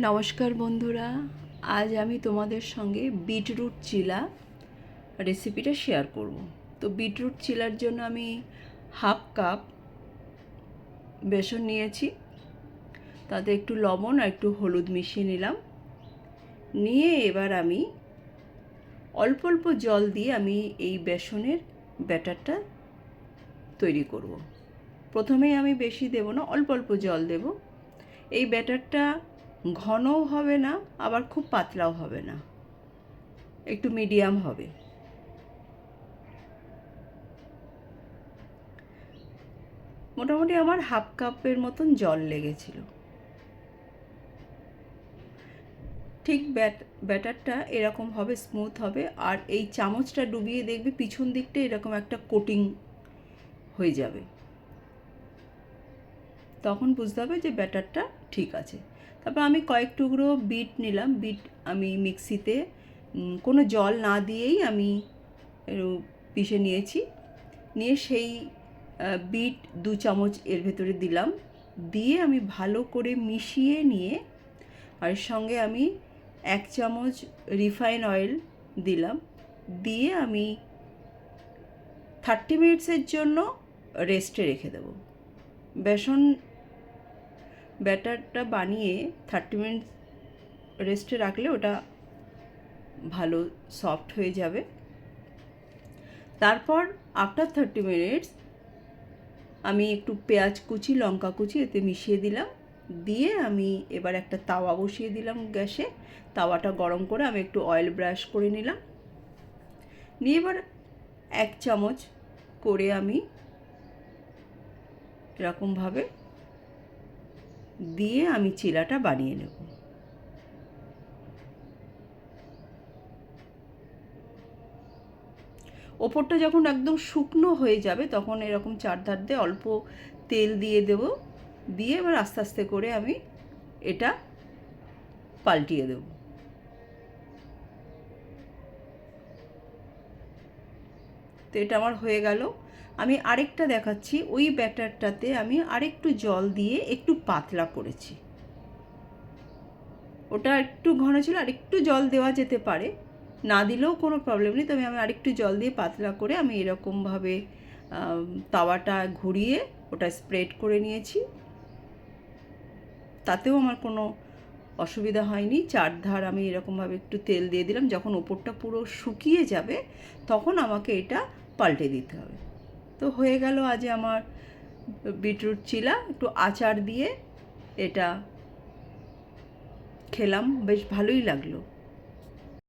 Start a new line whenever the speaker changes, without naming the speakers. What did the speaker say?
নমস্কার বন্ধুরা, আজ আমি তোমাদের সঙ্গে বিটরুট চিলা রেসিপিটা শেয়ার করব। তো বিটরুট চিলার জন্য আমি হাফ কাপ বেসন নিয়েছি, তাতে একটু লবণ আর একটু হলুদ মিশিয়ে নিলাম। নিয়ে এবার আমি অল্প অল্প জল দিয়ে আমি এই বেসনের ব্যাটারটা তৈরি করব। প্রথমেই আমি বেশি দেব না, অল্প অল্প জল দেব। এই ব্যাটারটা ঘনও হবে না, আবার খুব পাতলাও হবে না, একটু মিডিয়াম হবে। মোটামুটি আমার হাফ কাপের মতন জল লেগেছিল। ঠিক ব্যাটারটা এরকম হবে, স্মুথ হবে। আর এই চামচটা ডুবিয়ে দেখবে পিছন দিকটা এরকম একটা কোটিং হয়ে যাবে, তখন বুঝতে হবে যে ব্যাটারটা ঠিক আছে। তারপর আমি কয়েক টুকরো বিট নিলাম। বিট আমি মিক্সিতে কোনো জল না দিয়েই আমি পিষে নিয়েছি। নিয়ে সেই বিট 2 চামচ এর ভেতরে দিলাম। দিয়ে আমি ভালো করে মিশিয়ে নিয়ে আর সঙ্গে আমি 1 চামচ রিফাইন অয়েল দিলাম। দিয়ে আমি 30 মিনিটসের জন্য রেস্টে রেখে দেব। বেসন ব্যাটারটা বানিয়ে 30 মিনিট রেস্টে রাখলে ওটা ভালো সফট হয়ে যাবে। তারপর আফটার 30 মিনিটস আমি একটু পেঁয়াজ কুচি, লঙ্কা কুচি এতে মিশিয়ে দিলাম। দিয়ে আমি এবার একটা তাওয়া বসিয়ে দিলাম গ্যাসে। তাওয়াটা গরম করে আমি একটু অয়েল ব্রাশ করে নিলাম। নিয়ে এবার 1 চামচ করে আমি এরকমভাবে দিয়ে আমি চিলাটা বানিয়ে নেব। ওপরটা যখন একদম শুকনো হয়ে যাবে তখন এরকম চারধার দিয়ে অল্প তেল দিয়ে দেব। দিয়ে এবার আস্তে আস্তে করে আমি এটা পাল্টিয়ে দেব। তো এটা আমার হয়ে গেল। আমি আরেকটা দেখাচ্ছি। ওই ব্যাটারটাতে আমি আরেকটু জল দিয়ে একটু পাতলা করেছি। ওটা একটু ঘন ছিল, আর একটু জল দেওয়া যেতে পারে, না দিলেও কোনো প্রবলেম নেই। তবে আমি আরেকটু জল দিয়ে পাতলা করে আমি এরকমভাবে তাওয়াটা ঘুরিয়ে ওটা স্প্রেড করে নিয়েছি। তাতেও আমার কোনো অসুবিধা হয়নি। চারধার আমি এরকমভাবে একটু তেল দিয়ে দিলাম। যখন ওপরটা পুরো শুকিয়ে যাবে তখন আমাকে এটা পাল্টে দিতে হবে। তো হয়ে গেল আজ আমার বিটরুট চিলা। একটু আচার দিয়ে এটা খেলাম, বেশ ভালোই লাগলো।